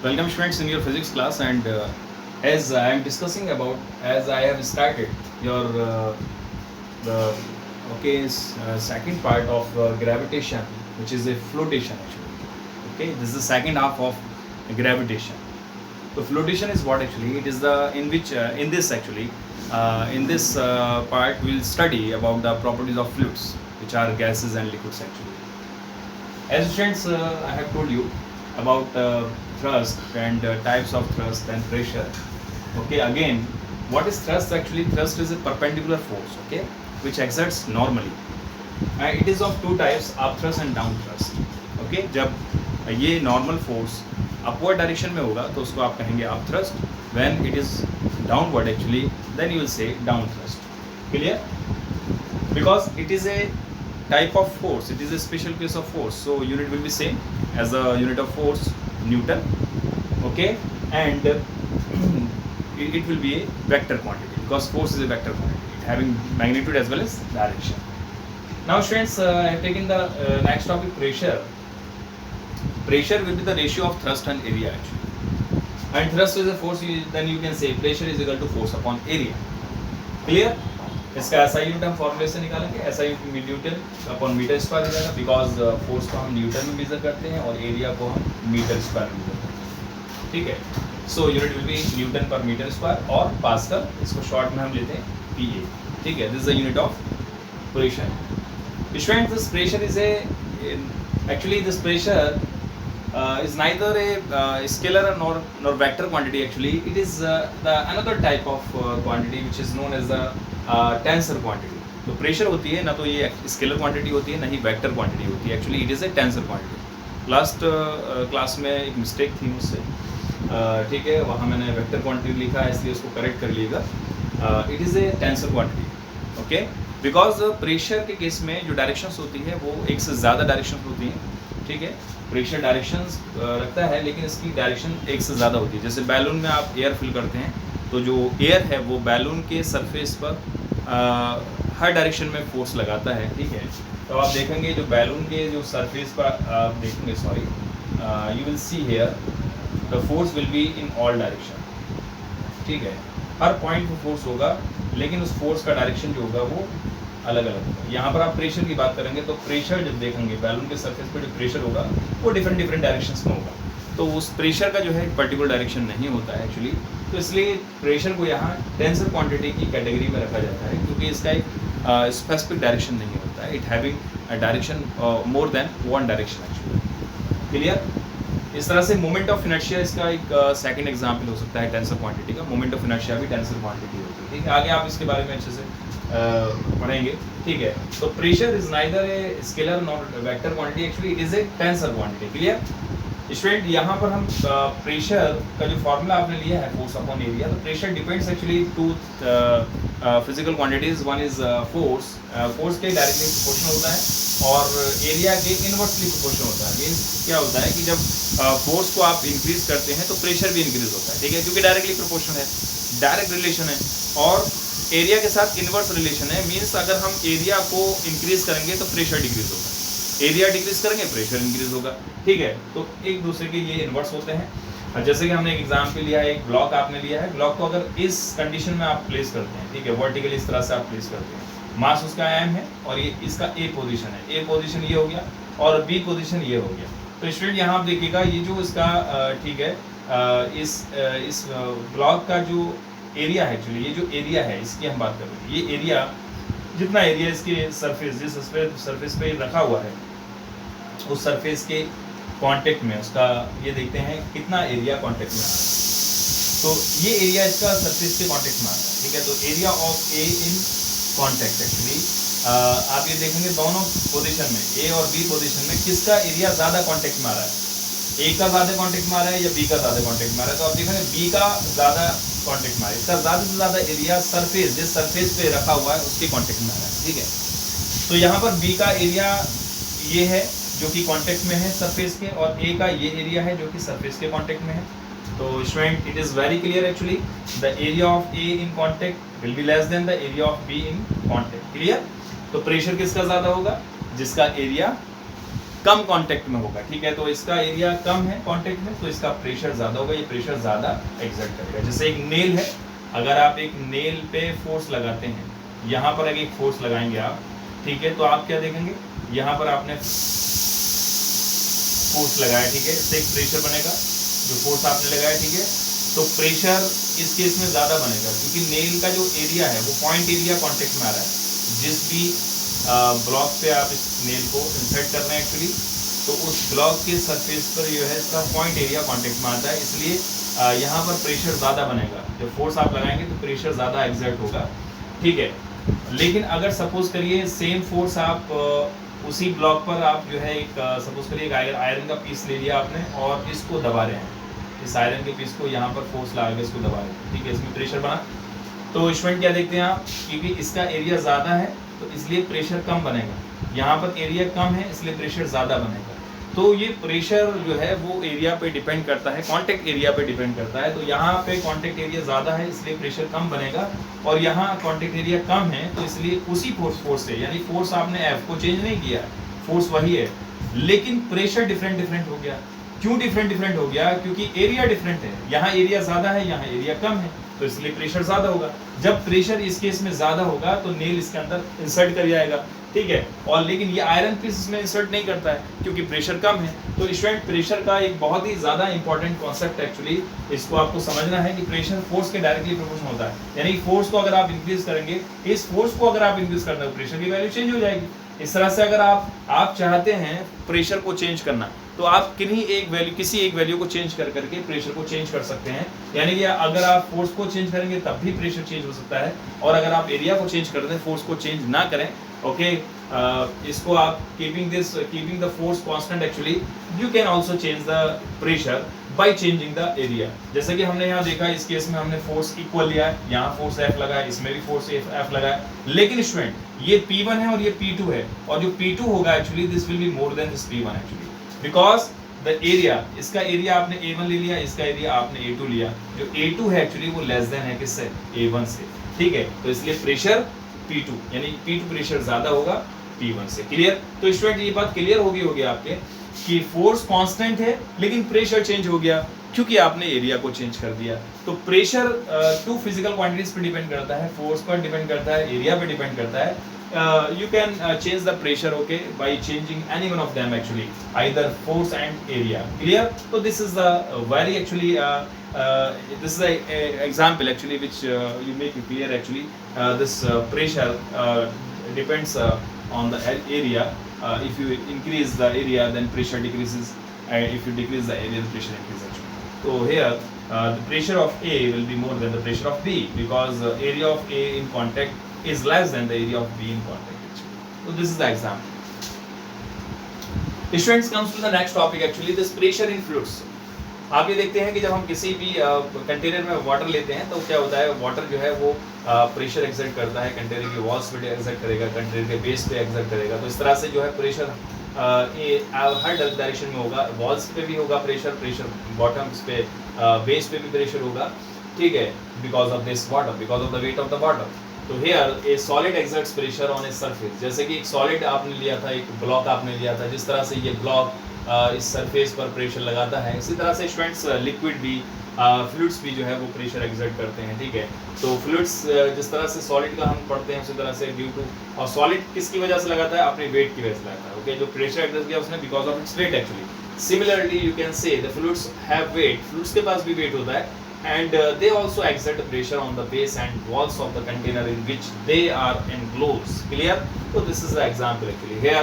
Welcome students in your physics class, and as I am discussing about, as I have started your the second part of gravitation, which is a flotation actually. Okay, this is the second half of gravitation. So flotation is what actually? It is the in which in this actually in this part we will study about the properties of fluids, which are gases and liquids actually. As students, I have told you about thrust and types of thrust and pressure. Okay, again, what is thrust actually? Thrust is a perpendicular force, okay, which exerts normally. And it is of two types, up thrust and down thrust. Okay, जब ये normal force upward direction में होगा तो उसको आप कहेंगे up thrust. When it is downward actually, then you will say down thrust. Clear? Because it is a type of force, it is a special case of force, so unit will be same as the unit of force, Newton. Okay, and it will be a vector quantity because force is a vector quantity having magnitude as well as direction. Now students, I have taken the next topic, pressure. Pressure will be the ratio of thrust and area actually, and thrust is a force, then you can say pressure is equal to force upon area. Clear? इसका SI unit हम फॉर्मूले से निकालेंगे, SI newton upon meter square हो जाएगा, because force को हम Newton में मेजर करते हैं और एरिया को हम मीटर स्क्वायर में मेजर करते हैं. ठीक है, so unit will be Newton पर मीटर स्क्वायर और पास्कल, इसको शॉर्ट में हम लेते हैं PA. ठीक है, this is the unit of pressure. Students, this pressure is a actually this pressure is neither a scalar nor vector quantity actually. It is the another type of quantity which is known as the tensor quantity. तो pressure होती है ना तो ये scalar quantity होती है ना ही vector quantity होती है, actually it is a tensor quantity. Last class में एक मिस्टेक थी मुझसे, ठीक है, वहाँ मैंने वेक्टर क्वांटिटी लिखा है इसलिए उसको करेक्ट कर लीजिएगा. It is a tensor quantity. Okay, because pressure के केस में जो डायरेक्शंस होती है वो एक से ज़्यादा डायरेक्शन होती हैं. ठीक है, प्रेशर डायरेक्शंस रखता है लेकिन इसकी डायरेक्शन एक से ज़्यादा होती है. जैसे बैलून में आप एयर फिल करते हैं तो जो एयर है वो बैलून के सरफेस पर हर डायरेक्शन में फोर्स लगाता है. ठीक है, तो आप देखेंगे जो बैलून के जो सरफेस पर आप देखेंगे, sorry, you will see here the force will be in all direction. ठीक है, हर पॉइंट पर फोर्स होगा लेकिन उस फोर्स का डायरेक्शन जो होगा वो अलग अलग होगा. यहाँ पर आप प्रेशर की बात करेंगे तो प्रेशर जब देखेंगे बैलून के सरफेस पर जो प्रेशर होगा वो डिफरेंट डायरेक्शंस में होगा. तो उस प्रेशर का जो है पर्टिकुलर डायरेक्शन नहीं होता है एक्चुअली. तो इसलिए प्रेशर को यहाँ टेंसर क्वांटिटी की कैटेगरी में रखा जाता है क्योंकि इसका एक स्पेसिफिक डायरेक्शन नहीं होता है. It having a direction more than one direction actually. Clear? इस तरह से मोमेंट ऑफ इनर्शिया इसका एक सेकंड एग्जांपल हो सकता है टेंसर क्वांटिटी का. मोमेंट ऑफ इनर्शिया भी टेंसर क्वांटिटी होती है. ठीक है, आगे आप इसके बारे में अच्छे से पढ़ेंगे. ठीक है, तो pressure is neither a scalar nor vector quantity, actually it is a tensor quantity. Clear? Student, यहाँ पर हम प्रेशर का जो फार्मूला आपने लिया है फोर्स अपॉन एरिया, तो pressure depends actually to physical quantities. One is force, force के डायरेक्टली प्रोपोर्शनल होता है और एरिया के इनवर्सली प्रोपोर्शनल होता है. मीन्स क्या होता है कि जब फोर्स को आप इंक्रीज करते हैं तो प्रेशर भी इंक्रीज होता है. ठीक है, क्योंकि डायरेक्टली प्रोपोर्शनल है, डायरेक्ट रिलेशन है और एरिया के साथ इनवर्स रिलेशन है. मीन्स अगर हम एरिया को इंक्रीज करेंगे तो प्रेशर डिक्रीज होगा, एरिया डिक्रीज करेंगे प्रेशर इंक्रीज होगा. ठीक है, तो एक दूसरे के ये इन्वर्स होते हैं. जैसे कि हमने एक एग्जाम्पल लिया है, एक ब्लॉक आपने लिया है, ब्लॉक को अगर इस कंडीशन में आप प्लेस करते हैं, ठीक है, वर्टिकली इस तरह से आप प्लेस करते हैं, मास उसका m है और ये इसका a पोजीशन है, a पोजीशन ये हो गया और b पोजीशन ये हो गया. तो स्टूडेंट यहाँ आप देखिएगा ये जो इसका ठीक है, इस ब्लॉक का जो एरिया है, एक्चुअली ये जो एरिया है इसकी हम बात कर रहे हैं, ये एरिया जितना एरिया इसके सरफेस जिस सरफेस पे रखा हुआ है उस सरफेस के कांटेक्ट में उसका ये देखते हैं कितना एरिया कांटेक्ट में आ रहा है. तो ये एरिया इसका सरफेस के कांटेक्ट में आ रहा है. ठीक है, तो area of A in contact actually आप ये देखेंगे दोनों पोजीशन में, ए और बी पोजीशन में किसका एरिया ज़्यादा कांटेक्ट में आ रहा है, ए का ज़्यादा कांटेक्ट में आ रहा है या बी का ज़्यादा कांटेक्ट में आ रहा है. तो आप देखेंगे बी का ज़्यादा कांटेक्ट में आ रहा है, इसका ज़्यादा से ज़्यादा एरिया सरफेस जिस सरफेस पे रखा हुआ है उसके कांटेक्ट में आ रहा है. ठीक है, तो यहाँ पर बी का एरिया ये है जो कि कांटेक्ट में है सरफेस के और ए का ये एरिया है जो कि सरफेस के कांटेक्ट में है. तो student, it is very clear actually the area of A in contact will be less than the area of be in contact. Clear? तो प्रेशर किसका ज़्यादा होगा? जिसका एरिया कम कांटेक्ट में होगा, ठीक है। तो इसका एरिया कम है कांटेक्ट में, तो इसका प्रेशर ज़्यादा होगा, ये प्रेशर ज़्यादा एक्सर्ट करेगा। जैसे एक नेल है, अगर आप एक नेल पे फोर्स लगाते हैं, यहाँ पर अगर एक फोर्स लगाएंगे आप, ठीक है, तो आप क्या देखेंगे, यहाँ पर आपने फोर्स लगाया, ठीक है, इससे एक प्रेशर बनेगा, जो फोर्स आपने लगाया, ठीक है, तो प्रेशर इस केस में ज़्यादा बनेगा, क्योंकि नेल का जो एरिया है वो पॉइंट एरिया कांटेक्ट में आ रहा है। जिस भी ब्लॉक पे आप इस नेल को इंसर्ट कर रहे हैं एक्चुअली, तो उस ब्लॉक के सरफेस पर जो है इसका पॉइंट एरिया कांटेक्ट में आता है, इसलिए यहाँ पर प्रेशर ज़्यादा बनेगा। जब फोर्स आप लगाएंगे तो प्रेशर ज़्यादा एक्सर्ट होगा, ठीक है। लेकिन अगर सपोज करिए सेम फोर्स आप उसी ब्लॉक पर आप जो है एक सपोज करिए आयरन का पीस ले लिया आपने और इसको दबा रहे हैं, इस आयरन के पीस को यहाँ पर फोर्स लगा के इसको दबा रहे हैं, ठीक है, इसमें प्रेशर बना। तो स्टूडेंट क्या देखते हैं आप, क्योंकि इसका एरिया ज़्यादा है तो इसलिए प्रेशर कम बनेगा, यहाँ पर एरिया कम है इसलिए प्रेशर ज़्यादा बनेगा। तो ये प्रेशर जो है वो एरिया पे डिपेंड करता है, कांटेक्ट एरिया पे डिपेंड करता है। तो यहाँ पे कांटेक्ट एरिया ज़्यादा है इसलिए प्रेशर कम बनेगा, और यहाँ कांटेक्ट एरिया कम है तो इसलिए उसी फोर्स से, यानी फोर्स आपने एफ को चेंज नहीं किया, फोर्स वही है, लेकिन प्रेशर डिफरेंट हो गया। क्यों डिफरेंट हो गया? क्योंकि एरिया डिफरेंट है, यहाँ एरिया ज़्यादा है, यहाँ एरिया कम है, तो इसलिए प्रेशर ज़्यादा होगा। जब प्रेशर इस केस में ज़्यादा होगा तो नेल इसके अंदर इंसर्ट कर जाएगा, ठीक है, और लेकिन ये आयरन पीस इसमें इंसर्ट नहीं करता है क्योंकि प्रेशर कम है। तो स्टूडेंट प्रेशर का एक बहुत ही ज़्यादा इंपॉर्टेंट कॉन्सेप्ट एक्चुअली इसको आपको समझना है कि प्रेशर फोर्स के डायरेक्टली प्रोपोर्शनल होता है, यानी फोर्स को अगर आप इंक्रीज करेंगे, इस फोर्स को अगर आप इंक्रीज करना, प्रेशर की वैल्यू चेंज हो जाएगी। इस तरह से अगर आप चाहते हैं प्रेशर को चेंज करना, तो आप किसी एक वैल्यू को चेंज करके प्रेशर को चेंज कर सकते हैं। यानी कि अगर आप फोर्स को चेंज करेंगे तब भी प्रेशर चेंज हो सकता है, और अगर आप एरिया को चेंज कर दें, फोर्स को चेंज ना करें, ओके, इसको आप keeping the force constant, actually you can also change the pressure by changing the area. जैसे कि हमने यहाँ देखा, इस केस में हमने फोर्स इक्वल लिया है, यहाँ फोर्स F लगा है, इसमें भी फोर्स F लगा है, लेकिन स्टूडेंट ये P1 है और ये P2 है, और जो P2 होगा actually this will be more than this P1 actually, because the area, इसका एरिया आपने A1 ले लिया, इसका एरिया आपने A2 लिया, जो A2 है एक्चुअली वो लेस देन है किससे? A1 से, ठीक है। तो इसलिए प्रेशर P2, यानी P2 प्रेशर ज्यादा होगा P1 से। क्लियर? तो स्टूडेंट ये बात क्लियर होगी आपके कि फोर्स कांस्टेंट है लेकिन प्रेशर चेंज हो गया क्योंकि आपने एरिया को चेंज कर दिया। तो प्रेशर टू फिजिकल क्वांटिटीज पे डिपेंड करता है, फोर्स पर डिपेंड करता है, एरिया पे डिपेंड करता है। You can change the pressure, okay, by changing any one of them actually, either force and area. Clear? So this is the very actually this is a example actually which you make it clear actually. This pressure depends on the area. If you increase the area, then pressure decreases, and if you decrease the area, the pressure increases actually. So here the pressure of A will be more than the pressure of B, because area of A in contact is less than the area of B in contact actually. So this is the example. Students, comes to the next topic actually, this pressure in fluids. आप ये देखते हैं कि जब हम किसी भी container में वाटर लेते हैं तो क्या होता है, वाटर जो है वो प्रेशर एक्सर्ट करता है, कंटेनर की वॉल्स पे एक्सर्ट करेगा, कंटेनर के बेस पे एक्सर्ट करेगा। तो इस तरह से जो है प्रेशर हर डायरेक्शन में होगा, वॉल्स पे भी होगा प्रेशर बॉटम्स पे, बेस पे भी प्रेशर होगा, ठीक है, because of this water, because of the weight of the water. तो here a solid exerts pressure on a surface. जैसे कि एक सॉलिड आपने लिया था, एक ब्लॉक आपने लिया था, जिस तरह से ये ब्लॉक इस सरफेस पर प्रेशर लगाता है, इसी तरह से स्टूडेंट्स लिक्विड भी, फ्लूइड्स भी जो है वो प्रेशर एक्सर्ट करते हैं, ठीक है। तो फ्लूइड्स जिस तरह से सॉलिड का हम पढ़ते हैं उसी तरह से ड्यू टू, और सॉलिड किसकी वजह से लगाता है? अपने वेट की वजह से लगाता है, ओके, जो प्रेशर एक्सर्ट किया उसने because of its weight actually. Similarly you can say the fluids have weight, fluids के पास भी वेट होता है, and they also exert pressure on the base and walls of the container in which they are enclosed. Clear? So this is the example actually. Here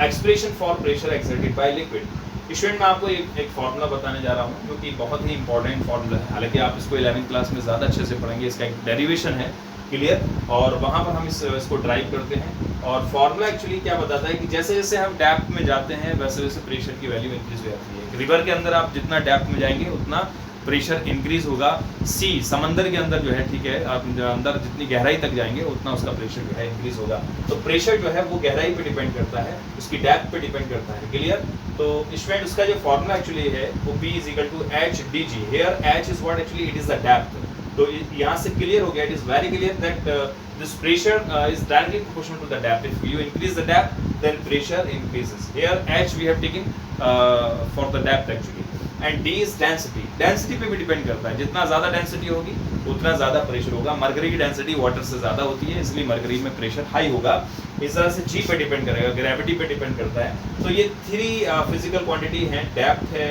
expression for pressure exerted by liquid. Student मैं आपको एक formula बताने जा रहा हूँ जो कि बहुत ही इंपॉर्टेंट फार्मूला है, हालांकि आप इसको 11th क्लास में ज़्यादा अच्छे से पढ़ेंगे, इसका एक डेरिवेशन है, क्लियर, और वहाँ पर हम इसको ड्राइव करते हैं। और फार्मूला एक्चुअली क्या बताता है कि जैसे जैसे हम डेप्थ में जाते हैं वैसे वैसे प्रेशर की वैल्यू इंक्रीज हो जाती है। रिवर के अंदर आप जितना डेप्थ में जाएंगे उतना प्रेशर इंक्रीज होगा, सी समंदर के अंदर जो है, ठीक है, आप अंदर जितनी गहराई तक जाएंगे उतना उसका प्रेशर जो है इंक्रीज होगा। तो प्रेशर जो है वो गहराई पे डिपेंड करता है, उसकी डेप्थ पे डिपेंड करता है, क्लियर। तो स्टूडेंट उसका जो फॉर्मूला एक्चुअली है वो P = HdG। Here H is what actually it is the depth. तो यहाँ से क्लियर हो गया, it is very clear that this pressure is directly proportional to the depth. If you increase the depth, then pressure increases. Here H we have taken for the depth actually, and D is density. Density पे भी depend करता है, जितना ज़्यादा density होगी उतना ज़्यादा pressure होगा. मरकरी की डेंसिटी वाटर से ज़्यादा होती है, इसलिए मरकरी में प्रेशर हाई होगा. इस तरह से G पे डिपेंड करेगा, ग्रेविटी पे डिपेंड करता है. तो ये 3 फिजिकल क्वांटिटी हैं, डेप्थ है,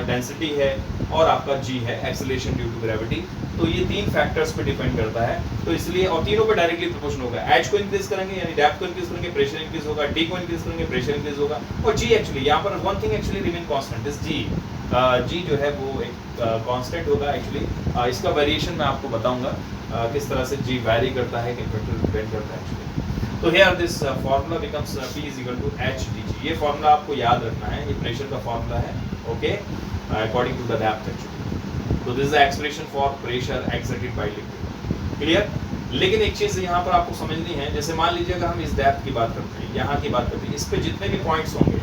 डेंसिटी है और आपका G है, एक्सेलरेशन ड्यू टू ग्रेविटी. तो ये 3 फैक्टर्स पे डिपेंड करता है. तो इसलिए और तीनों पे डायरेक्टली प्रोपोर्शनल होगा. H को इंक्रीज करेंगे यानी डेप्थ को इंक्रीज करेंगे, प्रेशर इंक्रीज होगा. D को इंक्रीज करेंगे, प्रेशर इंक्रीज होगा. और G एक्चुअली यहाँ पर one thing actually remain constant is G. G जो है वो एक कांस्टेंट होगा एक्चुअली. इसका वेरिएशन मैं आपको बताऊंगा किस तरह से G वैरी करता है, टेम्परेचर डिपेंड करता है एक्चुअली. तो here this formula becomes P is equal to H dG. ये फार्मूला आपको याद रखना है, ये प्रेशर का फार्मूला है. Okay, according to the depth actually. तो this is the expression for pressure exerted by liquid. Clear. लेकिन एक चीज़ यहाँ पर आपको समझनी है, जैसे मान लीजिए अगर हम इस डेप्थ की बात करते हैं, यहाँ की बात करते हैं, इस पे जितने भी पॉइंट्स होंगे,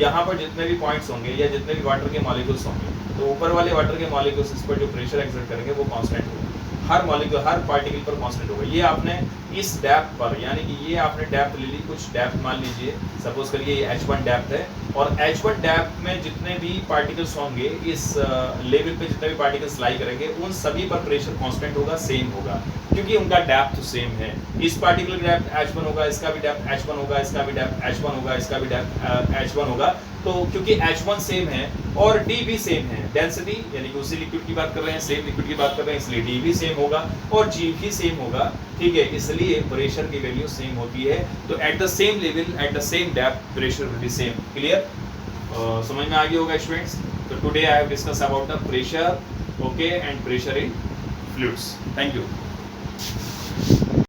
यहाँ पर जितने भी पॉइंट्स होंगे या जितने भी वाटर के मॉलिक्यूल्स होंगे, तो ऊपर वाले वाटर के मॉलिक्यूल्स इस पर जो प्रेशर एक्सर्ट करेंगे वो कांस्टेंट होगा. हर मॉलिक्यूल, हर पार्टिकल पर कांस्टेंट होगा. ये आपने इस डेप्थ पर, यानी कि ये आपने डेप्थ ले ली, कुछ डेप्थ मान लीजिए, सपोज करिए ये H1 डेप्थ है, और H1 डेप्थ में जितने भी पार्टिकल्स होंगे, इस लेवल पे जितने भी पार्टिकल्स लाई करेंगे, उन सभी पर प्रेशर कांस्टेंट होगा, सेम होगा, क्योंकि उनका डेप्थ सेम है. इस पार्टिकुलर डेप्थ H1 होगा, इसका भी डेप्थ H1 होगा, इसका भी डेप्थ H1 होगा, इसका भी डेप्थ H1 होगा. तो क्योंकि H1 सेम है और D भी सेम है, डेंसिटी यानी कि उसी लिक्विड की बात कर रहे हैं, सेम लिक्विड की बात कर रहे हैं, इसलिए D भी सेम होगा और G भी सेम होगा. ठीक है, इसलिए प्रेशर की वैल्यू सेम होती है. तो at the same level, at the same depth, pressure will be same. Clear. समझ में आ गया होगा स्टूडेंट्स. तो today I have discuss about the pressure, okay, and pressure in fluids. Thank you.